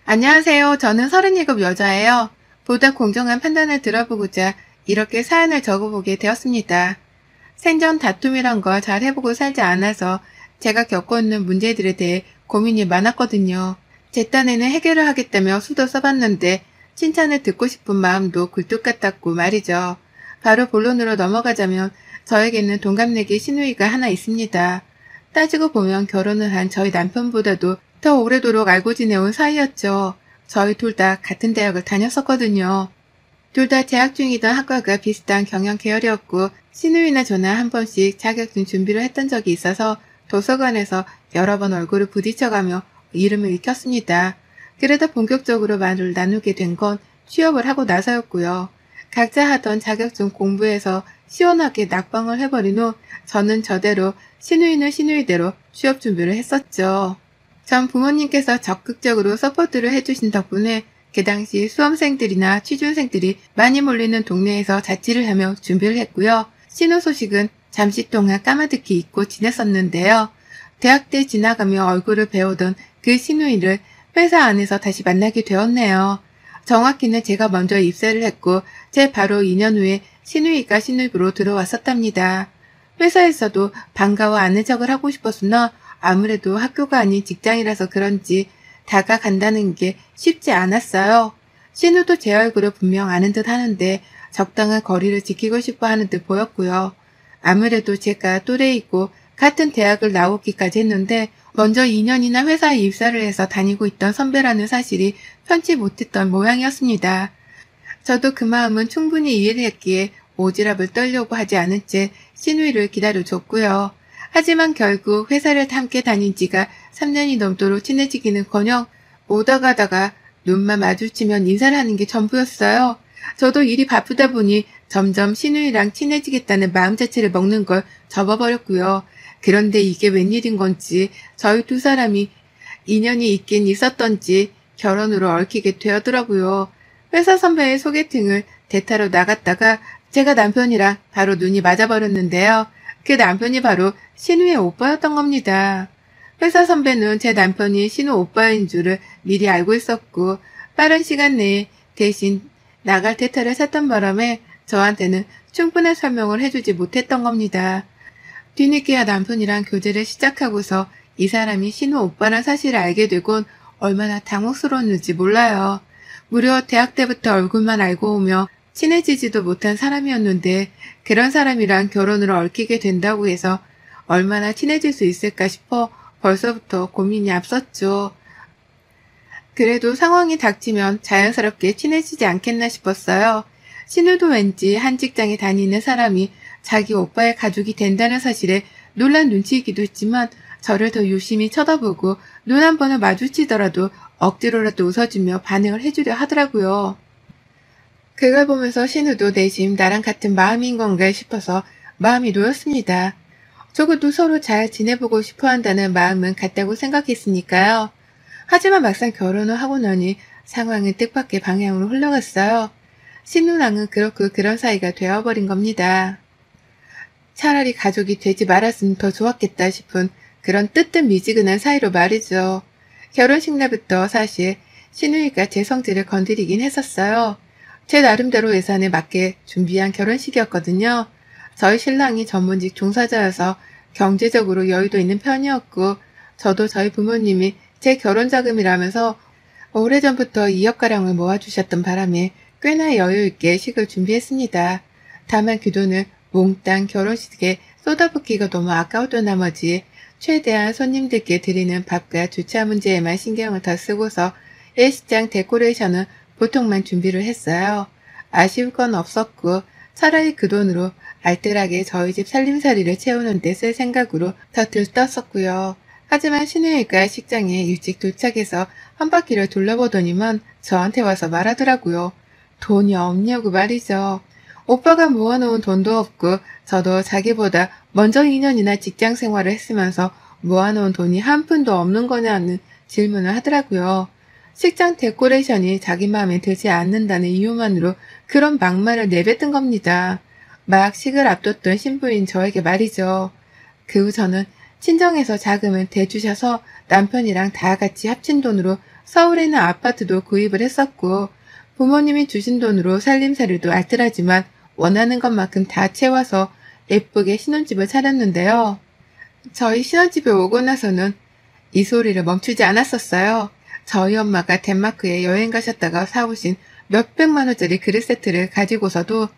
안녕하세요. 저는 37 여자예요. 보다 공정한 판단을 들어보고자 이렇게 사연을 적어보게 되었습니다. 생전 다툼이란 걸 잘 해보고 살지 않아서 제가 겪고 있는 문제들에 대해 고민이 많았거든요. 제 딴에는 해결을 하겠다며 수도 써봤는데 칭찬을 듣고 싶은 마음도 굴뚝 같았고 말이죠. 바로 본론으로 넘어가자면 저에게는 동갑내기 시누이가 하나 있습니다. 따지고 보면 결혼을 한 저희 남편보다도 더 오래도록 알고 지내온 사이였죠. 저희 둘 다 같은 대학을 다녔었거든요. 둘 다 재학 중이던 학과가 비슷한 경영 계열이었고 시누이나 저나 한 번씩 자격증 준비를 했던 적이 있어서 도서관에서 여러 번 얼굴을 부딪혀가며 이름을 익혔습니다. 그러다 본격적으로 말을 나누게 된 건 취업을 하고 나서였고요. 각자 하던 자격증 공부해서 시원하게 낙방을 해버린 후 저는 저대로 시누이는 시누이대로 취업 준비를 했었죠. 전 부모님께서 적극적으로 서포트를 해주신 덕분에 그 당시 수험생들이나 취준생들이 많이 몰리는 동네에서 자취를 하며 준비를 했고요. 신우 소식은 잠시 동안 까마득히 잊고 지냈었는데요. 대학 때 지나가며 얼굴을 배우던 그 시누이를 회사 안에서 다시 만나게 되었네요. 정확히는 제가 먼저 입사를 했고 제 바로 2년 후에 시누이가 신입으로 들어왔었답니다. 회사에서도 반가워 아는 척을 하고 싶었으나 아무래도 학교가 아닌 직장이라서 그런지 다가간다는 게 쉽지 않았어요. 신우도 제 얼굴을 분명 아는 듯 하는데 적당한 거리를 지키고 싶어 하는 듯 보였고요. 아무래도 제가 또래이고 같은 대학을 나오기까지 했는데 먼저 2년이나 회사에 입사를 해서 다니고 있던 선배라는 사실이 편치 못했던 모양이었습니다. 저도 그 마음은 충분히 이해를 했기에 오지랖을 떨려고 하지 않은 채 신우이를 기다려줬고요. 하지만 결국 회사를 함께 다닌 지가 3년이 넘도록 친해지기는커녕 오다 가다가 눈만 마주치면 인사를 하는 게 전부였어요. 저도 일이 바쁘다 보니 점점 신우이랑 친해지겠다는 마음 자체를 먹는 걸 접어버렸고요. 그런데 이게 웬일인 건지 저희 두 사람이 인연이 있긴 있었던지 결혼으로 얽히게 되었더라고요. 회사 선배의 소개팅을 대타로 나갔다가 제가 남편이랑 바로 눈이 맞아버렸는데요. 그 남편이 바로 신우의 오빠였던 겁니다. 회사 선배는 제 남편이 신우 오빠인 줄을 미리 알고 있었고 빠른 시간 내에 대신 나갈 대타를 샀던 바람에 저한테는 충분한 설명을 해주지 못했던 겁니다. 뒤늦게야 남편이랑 교제를 시작하고서 이 사람이 신우 오빠란 사실을 알게 되곤 얼마나 당혹스러웠는지 몰라요. 무려 대학 때부터 얼굴만 알고 오며 친해지지도 못한 사람이었는데 그런 사람이랑 결혼으로 얽히게 된다고 해서 얼마나 친해질 수 있을까 싶어 벌써부터 고민이 앞섰죠. 그래도 상황이 닥치면 자연스럽게 친해지지 않겠나 싶었어요. 신우도 왠지 한 직장에 다니는 사람이 자기 오빠의 가족이 된다는 사실에 놀란 눈치이기도 했지만 저를 더 유심히 쳐다보고 눈 한 번을 마주치더라도 억지로라도 웃어주며 반응을 해주려 하더라고요. 그걸 보면서 신우도 내심 나랑 같은 마음인 건가 싶어서 마음이 놓였습니다. 적어도 서로 잘 지내보고 싶어 한다는 마음은 같다고 생각했으니까요. 하지만 막상 결혼을 하고 나니 상황은 뜻밖의 방향으로 흘러갔어요. 신우랑은 그렇고 그런 사이가 되어버린 겁니다. 차라리 가족이 되지 말았으면 더 좋았겠다 싶은 그런 뜨뜻미지근한 사이로 말이죠. 결혼식 날부터 사실 신우이가 제 성질을 건드리긴 했었어요. 제 나름대로 예산에 맞게 준비한 결혼식이었거든요. 저희 신랑이 전문직 종사자여서 경제적으로 여유도 있는 편이었고 저도 저희 부모님이 제 결혼 자금이라면서 오래전부터 2억가량을 모아주셨던 바람에 꽤나 여유있게 식을 준비했습니다. 다만 그 돈을 몽땅 결혼식에 쏟아붓기가 너무 아까웠던 나머지 최대한 손님들께 드리는 밥과 주차 문제에만 신경을 더 쓰고서 예식장 데코레이션은 보통만 준비를 했어요. 아쉬울 건 없었고 차라리 그 돈으로 알뜰하게 저희 집 살림살이를 채우는 데 쓸 생각으로 더 들떴었고요. 하지만 신우이가 식장에 일찍 도착해서 한 바퀴를 둘러보더니만 저한테 와서 말하더라고요. 돈이 없냐고 말이죠. 오빠가 모아놓은 돈도 없고 저도 자기보다 먼저 2년이나 직장 생활을 했으면서 모아놓은 돈이 한 푼도 없는 거냐는 질문을 하더라고요. 식장 데코레이션이 자기 마음에 들지 않는다는 이유만으로 그런 막말을 내뱉은 겁니다. 막 식을 앞뒀던 신부인 저에게 말이죠. 그 후 저는 친정에서 자금을 대주셔서 남편이랑 다 같이 합친 돈으로 서울에 있는 아파트도 구입을 했었고 부모님이 주신 돈으로 살림살이도 알뜰하지만 원하는 것만큼 다 채워서 예쁘게 신혼집을 차렸는데요. 저희 신혼집에 오고 나서는 이 소리를 멈추지 않았었어요. 저희 엄마가 덴마크에 여행 가셨다가 사오신 몇백만 원짜리 그릇 세트를 가지고서도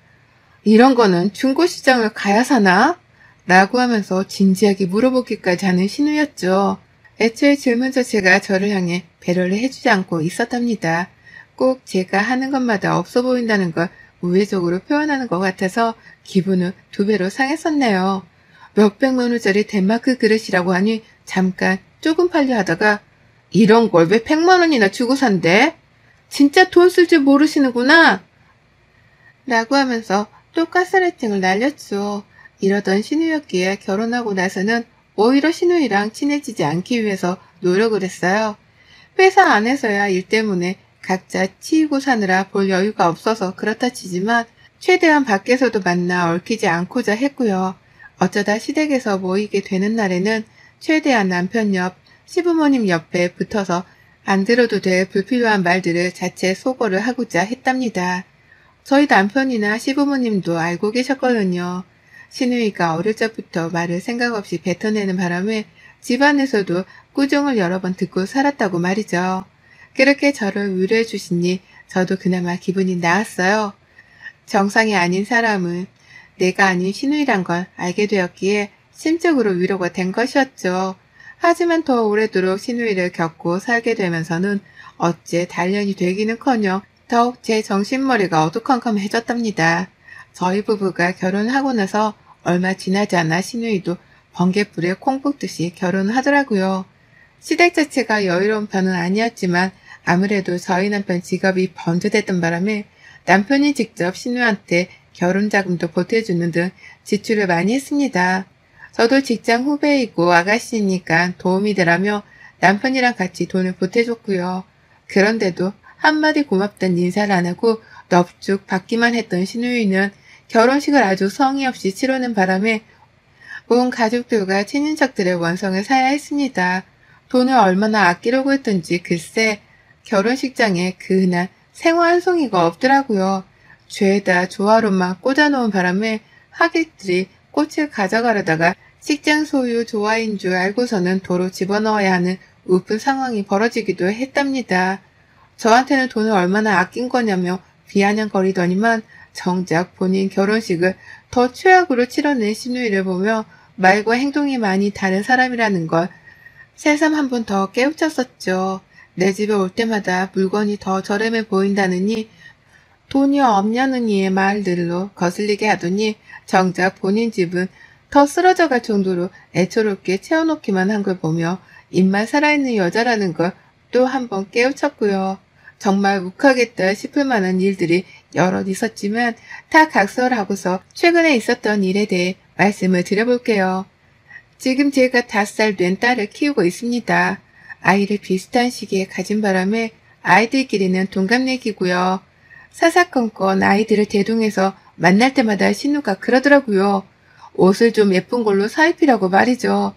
이런 거는 중고시장을 가야 사나? 라고 하면서 진지하게 물어보기까지 하는 신우였죠. 애초에 질문 자체가 저를 향해 배려를 해주지 않고 있었답니다. 꼭 제가 하는 것마다 없어 보인다는 걸 우회적으로 표현하는 것 같아서 기분은 2배로 상했었네요. 몇백만 원짜리 덴마크 그릇이라고 하니 잠깐 조금 팔려 하다가 이런 걸 왜 100만 원이나 주고 산대? 진짜 돈 쓸 줄 모르시는구나. 라고 하면서 또 가스라이팅을 날렸죠. 이러던 신우였기에 결혼하고 나서는 오히려 신우이랑 친해지지 않기 위해서 노력을 했어요. 회사 안에서야 일 때문에 각자 치이고 사느라 볼 여유가 없어서 그렇다 치지만 최대한 밖에서도 만나 얽히지 않고자 했고요. 어쩌다 시댁에서 모이게 되는 날에는 최대한 남편 옆, 시부모님 옆에 붙어서 안 들어도 될 불필요한 말들을 자체 소거를 하고자 했답니다. 저희 남편이나 시부모님도 알고 계셨거든요. 신우이가 어릴 적부터 말을 생각 없이 뱉어내는 바람에 집안에서도 꾸중을 여러 번 듣고 살았다고 말이죠. 그렇게 저를 위로해 주시니 저도 그나마 기분이 나았어요. 정상이 아닌 사람은 내가 아닌 신우이란 걸 알게 되었기에 심적으로 위로가 된 것이었죠. 하지만 더 오래도록 신우이를 겪고 살게 되면서는 어째 단련이 되기는커녕 더욱 제 정신머리가 어두컴컴해졌답니다. 저희 부부가 결혼하고 나서 얼마 지나지 않아 신우이도 번갯불에 콩 볶듯이 결혼을 하더라고요. 시댁 자체가 여유로운 편은 아니었지만 아무래도 저희 남편 직업이 번듯했던 바람에 남편이 직접 신우한테 결혼자금도 보태주는 등 지출을 많이 했습니다. 저도 직장 후배이고 아가씨니까 도움이 되라며 남편이랑 같이 돈을 보태줬고요. 그런데도 한마디 고맙다는 인사를 안 하고 넙죽 받기만 했던 신우이는 결혼식을 아주 성의 없이 치르는 바람에 온 가족들과 친인척들의 원성을 사야 했습니다. 돈을 얼마나 아끼려고 했던지 글쎄 결혼식장에 그 흔한 생화 한 송이가 없더라고요. 죄다 조화로만 꽂아놓은 바람에 하객들이 꽃을 가져가려다가 식장 소유 조화인 줄 알고서는 도로 집어넣어야 하는 우픈 상황이 벌어지기도 했답니다. 저한테는 돈을 얼마나 아낀 거냐며 비아냥거리더니만 정작 본인 결혼식을 더 최악으로 치러낸 신우이를 보며 말과 행동이 많이 다른 사람이라는 걸 새삼 한 번 더 깨우쳤었죠. 내 집에 올 때마다 물건이 더 저렴해 보인다느니 돈이 없냐느니의 말들로 거슬리게 하더니 정작 본인 집은 더 쓰러져 갈 정도로 애처롭게 채워놓기만 한 걸 보며 입만 살아있는 여자라는 걸 또 한 번 깨우쳤고요. 정말 욱하겠다 싶을 만한 일들이 여럿 있었지만 다 각설하고서 최근에 있었던 일에 대해 말씀을 드려볼게요. 지금 제가 5살 된 딸을 키우고 있습니다. 아이를 비슷한 시기에 가진 바람에 아이들끼리는 동갑내기고요. 사사건건 아이들을 대동해서 만날 때마다 신우가 그러더라고요. 옷을 좀 예쁜 걸로 사입히라고 말이죠.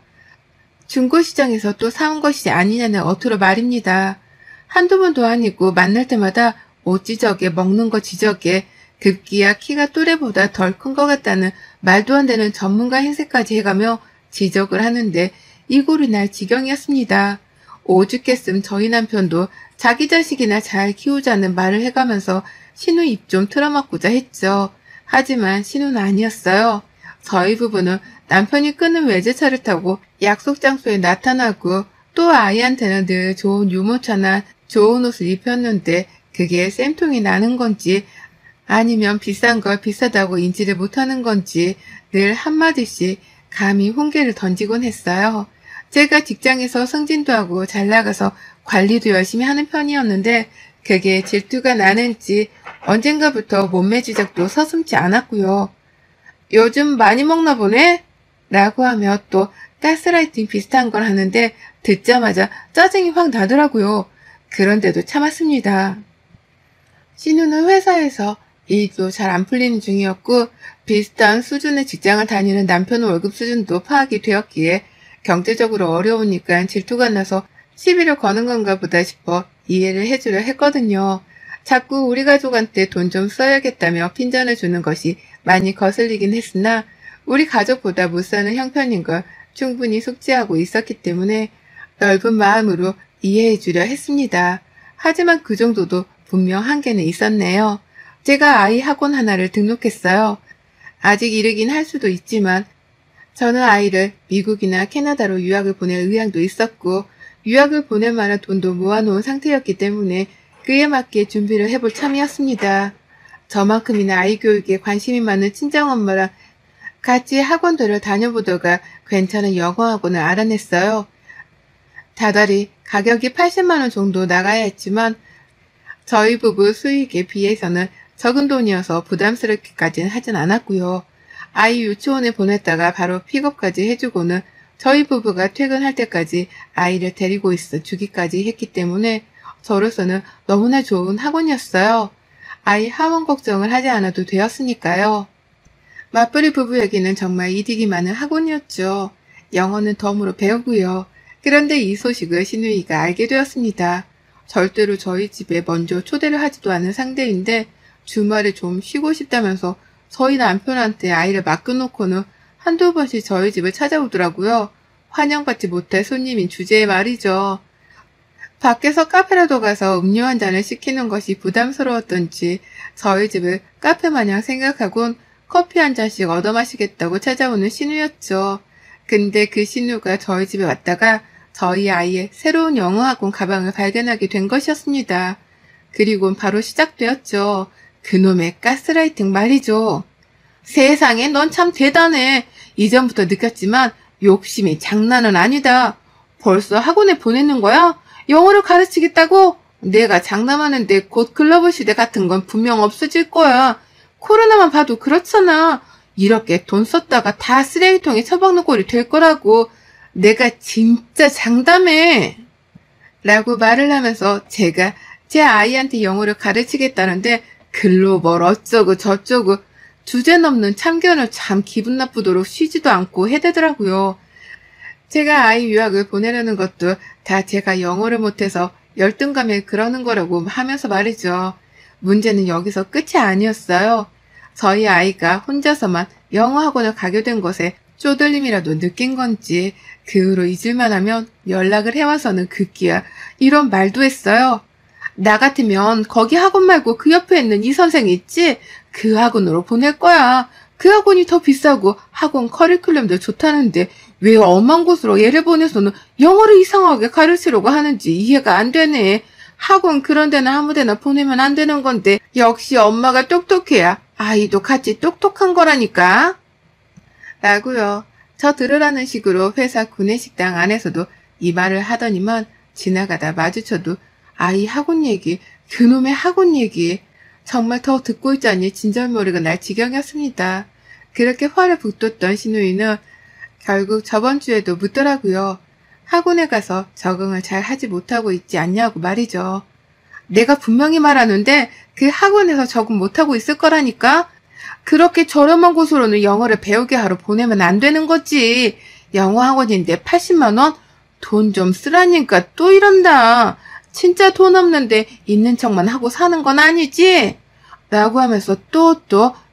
중고시장에서 또 사온 것이 아니냐는 어투로 말입니다. 한두 번도 아니고 만날 때마다 옷 지적에 먹는 거 지적에 급기야 키가 또래보다 덜 큰 것 같다는 말도 안 되는 전문가 행세까지 해가며 지적을 하는데 이골이 날 지경이었습니다. 오죽했음 저희 남편도 자기 자식이나 잘 키우자는 말을 해가면서 신우 입 좀 틀어막고자 했죠. 하지만 신우는 아니었어요. 저희 부부는 남편이 끄는 외제차를 타고 약속 장소에 나타나고 또 아이한테는 늘 좋은 유모차나 좋은 옷을 입혔는데 그게 쌤통이 나는 건지 아니면 비싼 걸 비싸다고 인지를 못하는 건지 늘 한마디씩 감히 훈계를 던지곤 했어요. 제가 직장에서 승진도 하고 잘 나가서 관리도 열심히 하는 편이었는데 그게 질투가 나는지 언젠가부터 몸매 지적도 서슴지 않았고요. 요즘 많이 먹나 보네? 라고 하며 또 가스라이팅 비슷한 걸 하는데 듣자마자 짜증이 확 나더라고요. 그런데도 참았습니다. 신우는 회사에서 일도 잘 안 풀리는 중이었고 비슷한 수준의 직장을 다니는 남편 월급 수준도 파악이 되었기에 경제적으로 어려우니까 질투가 나서 시비를 거는 건가 보다 싶어 이해를 해주려 했거든요. 자꾸 우리 가족한테 돈 좀 써야겠다며 핀잔을 주는 것이 많이 거슬리긴 했으나 우리 가족보다 못 사는 형편인 걸 충분히 숙지하고 있었기 때문에 넓은 마음으로 이해해주려 했습니다. 하지만 그 정도도 분명 한계는 있었네요. 제가 아이 학원 하나를 등록했어요. 아직 이르긴 할 수도 있지만 저는 아이를 미국이나 캐나다로 유학을 보낼 의향도 있었고 유학을 보낼 만한 돈도 모아놓은 상태였기 때문에 그에 맞게 준비를 해볼 참이었습니다. 저만큼이나 아이 교육에 관심이 많은 친정엄마랑 같이 학원들을 다녀보다가 괜찮은 영어 학원을 알아냈어요. 다달이 가격이 80만 원 정도 나가야 했지만 저희 부부 수익에 비해서는 적은 돈이어서 부담스럽게까지는 하진 않았고요. 아이 유치원에 보냈다가 바로 픽업까지 해주고는 저희 부부가 퇴근할 때까지 아이를 데리고 있어 주기까지 했기 때문에 저로서는 너무나 좋은 학원이었어요. 아이 학원 걱정을 하지 않아도 되었으니까요. 맞벌이 부부에게는 정말 이득이 많은 학원이었죠. 영어는 덤으로 배우고요. 그런데 이 소식을 시누이가 알게 되었습니다. 절대로 저희 집에 먼저 초대를 하지도 않은 상대인데 주말에 좀 쉬고 싶다면서 저희 남편한테 아이를 맡겨놓고는 한두 번씩 저희 집을 찾아오더라고요. 환영받지 못할 손님인 주제에 말이죠. 밖에서 카페라도 가서 음료 한 잔을 시키는 것이 부담스러웠던지 저희 집을 카페 마냥 생각하곤 커피 한 잔씩 얻어 마시겠다고 찾아오는 신우였죠. 근데 그 신우가 저희 집에 왔다가 저희 아이의 새로운 영어학원 가방을 발견하게 된 것이었습니다. 그리곤 바로 시작되었죠. 그놈의 가스라이팅 말이죠. 세상에 넌 참 대단해. 이전부터 느꼈지만 욕심이 장난은 아니다. 벌써 학원에 보내는 거야? 영어를 가르치겠다고? 내가 장담하는데 곧 글로벌 시대 같은 건 분명 없어질 거야. 코로나만 봐도 그렇잖아. 이렇게 돈 썼다가 다 쓰레기통에 처박는 꼴이 될 거라고. 내가 진짜 장담해. 라고 말을 하면서 제가 제 아이한테 영어를 가르치겠다는데 글로벌 어쩌고 저쩌고 주제 넘는 참견을 참 기분 나쁘도록 쉬지도 않고 해대더라고요. 제가 아이 유학을 보내려는 것도 다 제가 영어를 못해서 열등감에 그러는 거라고 하면서 말이죠. 문제는 여기서 끝이 아니었어요. 저희 아이가 혼자서만 영어 학원을 가게 된 것에 쪼들림이라도 느낀 건지 그 후로 잊을만 하면 연락을 해와서는 급기야 이런 말도 했어요. 나 같으면 거기 학원 말고 그 옆에 있는 이 선생 있지? 그 학원으로 보낼 거야. 그 학원이 더 비싸고 학원 커리큘럼도 좋다는데 왜 엄한 곳으로 얘를 보내서는 영어를 이상하게 가르치려고 하는지 이해가 안 되네. 학원 그런 데나 아무 데나 보내면 안 되는 건데 역시 엄마가 똑똑해야 아이도 같이 똑똑한 거라니까. 라고요. 저 들으라는 식으로 회사 구내식당 안에서도 이 말을 하더니만 지나가다 마주쳐도 아이 학원 얘기, 그놈의 학원 얘기 정말 더 듣고 있자니 진절머리가 날 지경이었습니다. 그렇게 화를 북돋던 시누이는 결국 저번 주에도 묻더라고요. 학원에 가서 적응을 잘 하지 못하고 있지 않냐고 말이죠. 내가 분명히 말하는데 그 학원에서 적응 못하고 있을 거라니까. 그렇게 저렴한 곳으로는 영어를 배우게 하러 보내면 안 되는 거지. 영어 학원인데 80만 원? 돈 좀 쓰라니까 또 이런다. 진짜 돈 없는데 있는 척만 하고 사는 건 아니지? 라고 하면서 또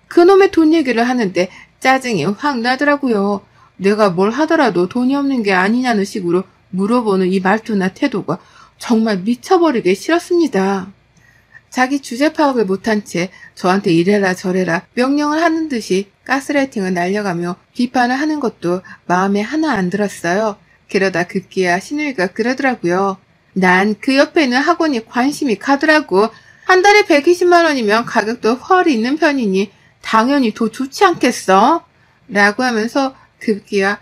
그놈의 돈 얘기를 하는데 짜증이 확 나더라고요. 내가 뭘 하더라도 돈이 없는 게 아니냐는 식으로 물어보는 이 말투나 태도가 정말 미쳐버리게 싫었습니다. 자기 주제 파악을 못한 채 저한테 이래라 저래라 명령을 하는 듯이 가스라이팅을 날려가며 비판을 하는 것도 마음에 하나 안 들었어요. 그러다 급기야 시누이가 그러더라고요. 난 그 옆에 있는 학원이 관심이 가더라고. 한 달에 120만 원이면 가격도 헐이 있는 편이니 당연히 더 좋지 않겠어? 라고 하면서 급기야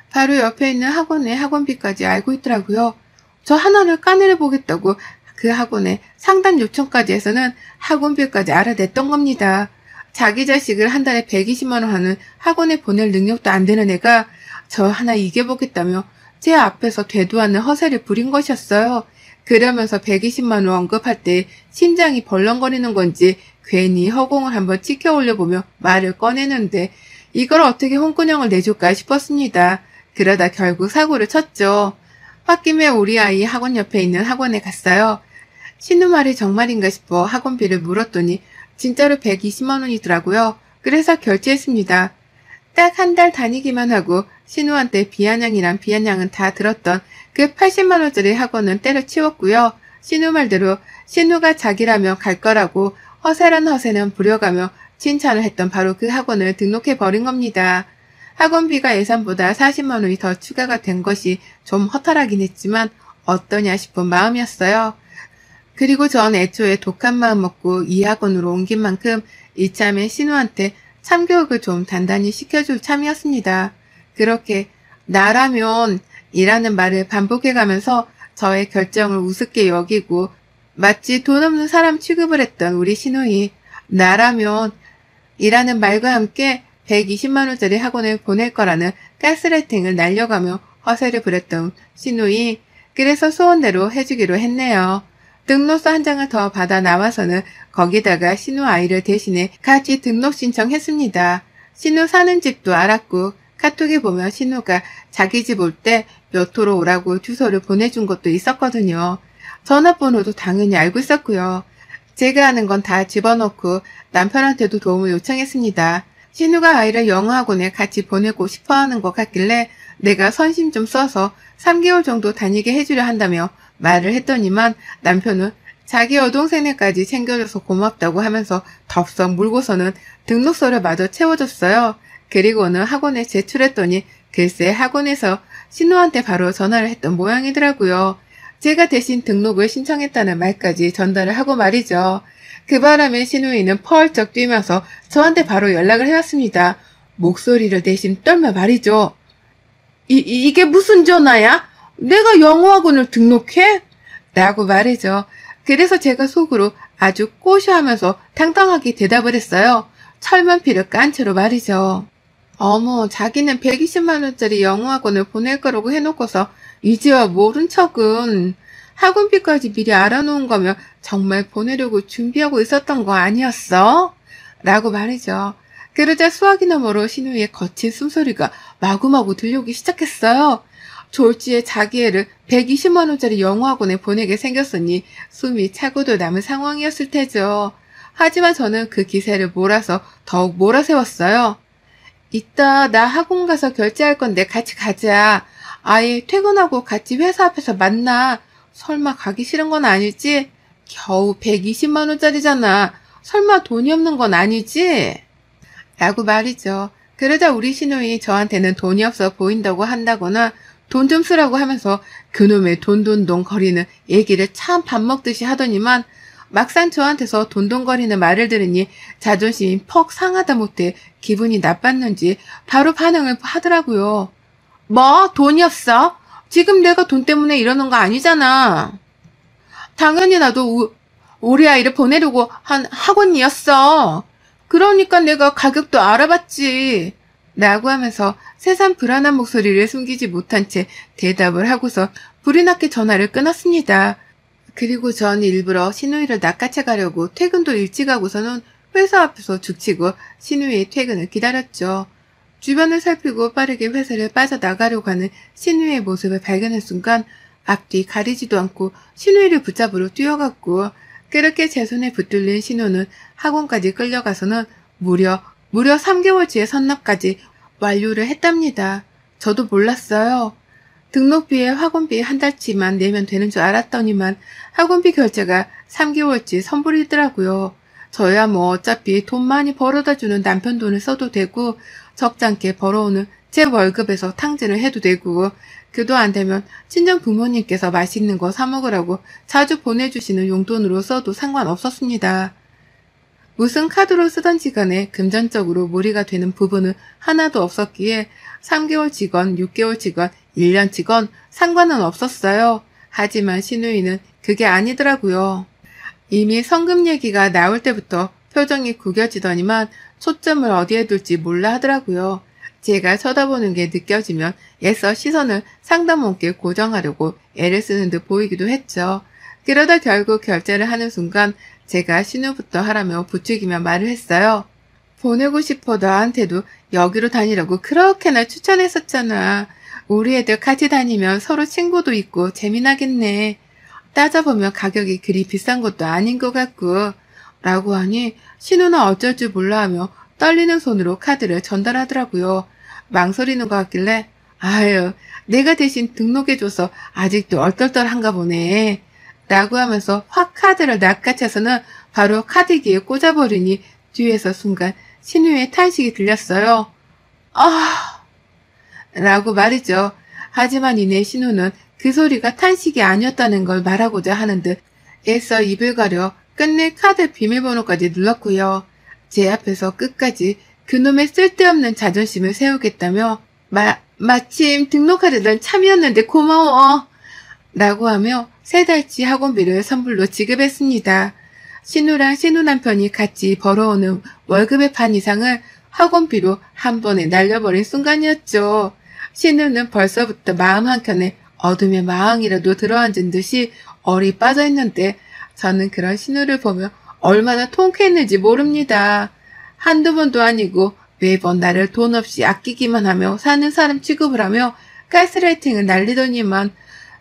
바로 옆에 있는 학원의 학원비까지 알고 있더라고요. 저 하나를 까내려 보겠다고 그 학원에 상담 요청까지 해서는 학원비까지 알아냈던 겁니다. 자기 자식을 한 달에 120만 원 하는 학원에 보낼 능력도 안 되는 애가 저 하나 이겨보겠다며 제 앞에서 되도 않는 허세를 부린 것이었어요. 그러면서 120만 원 언급할 때 심장이 벌렁거리는 건지 괜히 허공을 한번 찍혀 올려보며 말을 꺼내는데 이걸 어떻게 홍군형을 내줄까 싶었습니다. 그러다 결국 사고를 쳤죠. 홧김에 우리 아이 학원 옆에 있는 학원에 갔어요. 신우 말이 정말인가 싶어 학원비를 물었더니 진짜로 120만 원이더라고요. 그래서 결제했습니다. 딱 한 달 다니기만 하고 신우한테 비아냥이랑 비아냥은 다 들었던 그 80만 원짜리 학원은 때려치웠고요. 신우 말대로 신우가 자기라며 갈 거라고 허세란 허세는 부려가며 칭찬을 했던 바로 그 학원을 등록해버린 겁니다. 학원비가 예산보다 40만 원이 더 추가가 된 것이 좀 허탈하긴 했지만 어떠냐 싶은 마음이었어요. 그리고 전 애초에 독한 마음 먹고 이 학원으로 옮긴 만큼 이참에 신우한테 참교육을 좀 단단히 시켜줄 참이었습니다. 그렇게 나라면 이라는 말을 반복해가면서 저의 결정을 우습게 여기고 마치 돈 없는 사람 취급을 했던 우리 신우이 나라면 이라는 말과 함께 120만 원짜리 학원을 보낼 거라는 가스라이팅을 날려가며 허세를 부렸던 신우이 그래서 소원대로 해주기로 했네요. 등록서 한 장을 더 받아 나와서는 거기다가 신우 아이를 대신해 같이 등록 신청했습니다. 신우 사는 집도 알았고 카톡에 보면 신우가 자기 집 올 때 몇 호로 오라고 주소를 보내준 것도 있었거든요. 전화번호도 당연히 알고 있었고요. 제가 하는 건 다 집어넣고 남편한테도 도움을 요청했습니다. 신우가 아이를 영어학원에 같이 보내고 싶어하는 것 같길래 내가 선심 좀 써서 3개월 정도 다니게 해주려 한다며 말을 했더니만 남편은 자기 여동생네까지 챙겨줘서 고맙다고 하면서 덥석 물고서는 등록서를 마저 채워줬어요. 그리고는 학원에 제출했더니 글쎄 학원에서 신우한테 바로 전화를 했던 모양이더라고요. 제가 대신 등록을 신청했다는 말까지 전달을 하고 말이죠. 그 바람에 신우이는 펄쩍 뛰면서 저한테 바로 연락을 해왔습니다. 목소리를 대신 떨며 말이죠. 이게 무슨 전화야? 내가 영어학원을 등록해? 라고 말이죠. 그래서 제가 속으로 아주 꼬셔하면서 당당하게 대답을 했어요. 철문피를 깐 채로 말이죠. 어머, 자기는 120만 원짜리 영어학원을 보낼 거라고 해놓고서 이제와 모른 척은 학원비까지 미리 알아놓은 거면 정말 보내려고 준비하고 있었던 거 아니었어? 라고 말이죠. 그러자 수화기 너머로 신우의 거친 숨소리가 마구마구 들려오기 시작했어요. 졸지에 자기 애를 120만 원짜리 영어학원에 보내게 생겼으니 숨이 차고도 남은 상황이었을 테죠. 하지만 저는 그 기세를 몰아서 더욱 몰아세웠어요. 이따 나 학원 가서 결제할 건데 같이 가자. 아예 퇴근하고 같이 회사 앞에서 만나. 설마 가기 싫은 건 아니지? 겨우 120만 원짜리잖아. 설마 돈이 없는 건 아니지? 라고 말이죠. 그러자 우리 신우이 저한테는 돈이 없어 보인다고 한다거나 돈 좀 쓰라고 하면서 그놈의 돈돈돈 거리는 얘기를 참 밥 먹듯이 하더니만 막상 저한테서 돈돈거리는 말을 들으니 자존심이 퍽 상하다 못해 기분이 나빴는지 바로 반응을 하더라고요. 뭐? 돈이 없어? 지금 내가 돈 때문에 이러는 거 아니잖아. 당연히 나도 우리 아이를 보내려고 한 학원이었어. 그러니까 내가 가격도 알아봤지. 라고 하면서 새삼 불안한 목소리를 숨기지 못한 채 대답을 하고서 불이 났게 전화를 끊었습니다. 그리고 전 일부러 신우이를 낚아채 가려고 퇴근도 일찍 하고서는 회사 앞에서 죽치고 신우이의 퇴근을 기다렸죠. 주변을 살피고 빠르게 회사를 빠져나가려고 하는 신우이의 모습을 발견한 순간 앞뒤 가리지도 않고 신우이를 붙잡으러 뛰어갔고 그렇게 제 손에 붙들린 신우는 학원까지 끌려가서는 무려 3개월치의 선납까지 완료를 했답니다. 저도 몰랐어요. 등록비에 학원비 한 달치만 내면 되는 줄 알았더니만 학원비 결제가 3개월치 선불이더라고요. 저야 뭐 어차피 돈 많이 벌어다주는 남편 돈을 써도 되고 적잖게 벌어오는 제 월급에서 탕진을 해도 되고 그도 안 되면 친정 부모님께서 맛있는 거 사 먹으라고 자주 보내주시는 용돈으로 써도 상관없었습니다. 무슨 카드로 쓰던지 간에 금전적으로 무리가 되는 부분은 하나도 없었기에 3개월 직원, 6개월 직원, 1년 직원 상관은 없었어요. 하지만 신우이는 그게 아니더라고요. 이미 성금 얘기가 나올 때부터 표정이 구겨지더니만 초점을 어디에 둘지 몰라 하더라고요. 제가 쳐다보는 게 느껴지면 애써 시선을 상담원께 고정하려고 애를 쓰는 듯 보이기도 했죠. 그러다 결국 결제를 하는 순간 제가 신우부터 하라며 부추기며 말을 했어요. 보내고 싶어 너한테도 여기로 다니라고 그렇게나 추천했었잖아. 우리 애들 같이 다니면 서로 친구도 있고 재미나겠네. 따져보면 가격이 그리 비싼 것도 아닌 것 같고. 라고 하니 신우는 어쩔 줄 몰라 하며 떨리는 손으로 카드를 전달하더라고요. 망설이는 것 같길래 아유, 내가 대신 등록해줘서 아직도 얼떨떨한가 보네. 라고 하면서 확 카드를 낚아채서는 바로 카드기에 꽂아버리니 뒤에서 순간 신우의 탄식이 들렸어요. 아, 라고 말이죠. 하지만 이내 신우는 그 소리가 탄식이 아니었다는 걸 말하고자 하는 듯 애써 입을 가려 끝내 카드 비밀번호까지 눌렀고요. 제 앞에서 끝까지 그놈의 쓸데없는 자존심을 세우겠다며 마침 등록하려던 참이었는데 고마워. 라고 하며 3달치 학원비를 선불로 지급했습니다. 신우랑 신우 남편이 같이 벌어오는 월급의 반 이상을 학원비로 한 번에 날려버린 순간이었죠. 신우는 벌써부터 마음 한켠에 어둠의 마왕이라도 들어앉은 듯이 얼이 빠져있는데 저는 그런 신우를 보며 얼마나 통쾌했는지 모릅니다. 한두 번도 아니고 매번 나를 돈 없이 아끼기만 하며 사는 사람 취급을 하며 가스라이팅을 날리더니만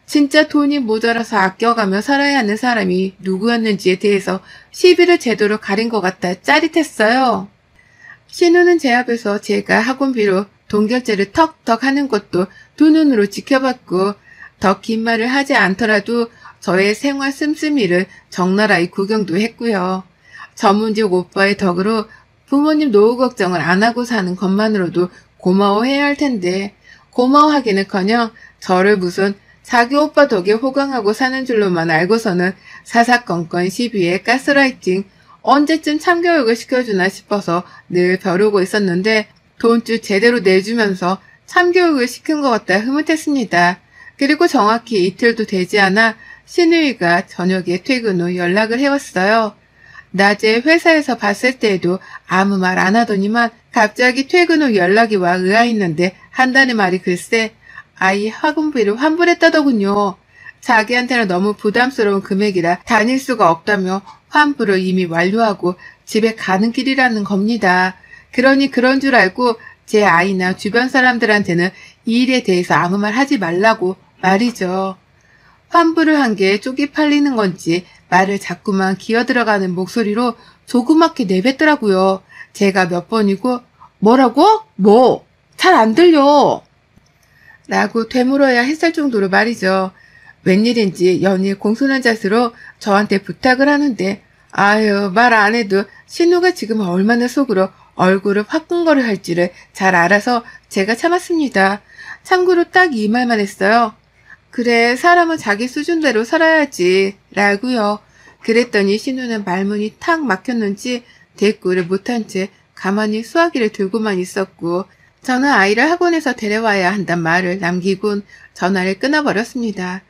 진짜 돈이 모자라서 아껴가며 살아야 하는 사람이 누구였는지에 대해서 시비를 제대로 가린 것 같아 짜릿했어요. 신우는 제 앞에서 제가 학원비로 돈 결제를 턱턱 하는 것도 두 눈으로 지켜봤고 더 긴 말을 하지 않더라도 저의 생활 씀씀이를 적나라히 구경도 했고요. 전문직 오빠의 덕으로 부모님 노후 걱정을 안 하고 사는 것만으로도 고마워해야 할 텐데 고마워하기는커녕 저를 무슨 자기 오빠 덕에 호강하고 사는 줄로만 알고서는 사사건건 시비에 가스라이팅 언제쯤 참교육을 시켜주나 싶어서 늘 벼르고 있었는데 돈줄 제대로 내주면서 참교육을 시킨 것 같다 흐뭇했습니다. 그리고 정확히 이틀도 되지 않아 신우이가 저녁에 퇴근 후 연락을 해왔어요. 낮에 회사에서 봤을 때에도 아무 말 안 하더니만 갑자기 퇴근 후 연락이 와 의아했는데 한다는 말이 글쎄 아이 학원비를 환불했다더군요. 자기한테는 너무 부담스러운 금액이라 다닐 수가 없다며 환불을 이미 완료하고 집에 가는 길이라는 겁니다. 그러니 그런 줄 알고 제 아이나 주변 사람들한테는 이 일에 대해서 아무 말 하지 말라고 말이죠. 환불을 한 게 쪽이 팔리는 건지 말을 자꾸만 기어들어가는 목소리로 조그맣게 내뱉더라고요. 제가 몇 번이고 뭐라고? 뭐? 잘 안 들려. 라고 되물어야 했을 정도로 말이죠. 웬일인지 연일 공손한 자세로 저한테 부탁을 하는데 아유 말 안 해도 신우가 지금 얼마나 속으로 얼굴을 화끈거려 할지를 잘 알아서 제가 참았습니다. 참고로 딱 이 말만 했어요. 그래 사람은 자기 수준대로 살아야지 라고요. 그랬더니 신우는 말문이 탁 막혔는지 대꾸를 못한 채 가만히 수화기를 들고만 있었고 저는 아이를 학원에서 데려와야 한단 말을 남기곤 전화를 끊어버렸습니다.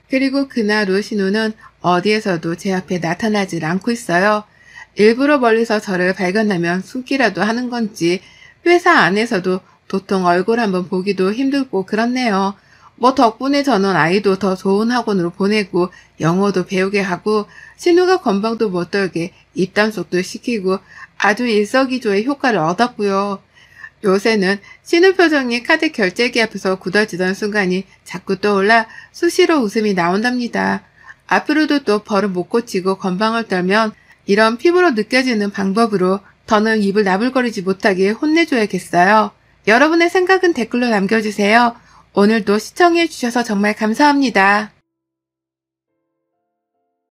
그리고 그날 후 신우는 어디에서도 제 앞에 나타나질 않고 있어요. 일부러 멀리서 저를 발견하면 숨기라도 하는 건지 회사 안에서도 도통 얼굴 한번 보기도 힘들고 그렇네요. 뭐 덕분에 저는 아이도 더 좋은 학원으로 보내고 영어도 배우게 하고 신우가 건방도 못 떨게 입단속도 시키고 아주 일석이조의 효과를 얻었고요. 요새는 신우 표정이 카드 결제기 앞에서 굳어지던 순간이 자꾸 떠올라 수시로 웃음이 나온답니다. 앞으로도 또 버릇 못 고치고 건방을 떨면 이런 피부로 느껴지는 방법으로 더는 입을 나불거리지 못하게 혼내줘야겠어요. 여러분의 생각은 댓글로 남겨주세요. 오늘도 시청해주셔서 정말 감사합니다.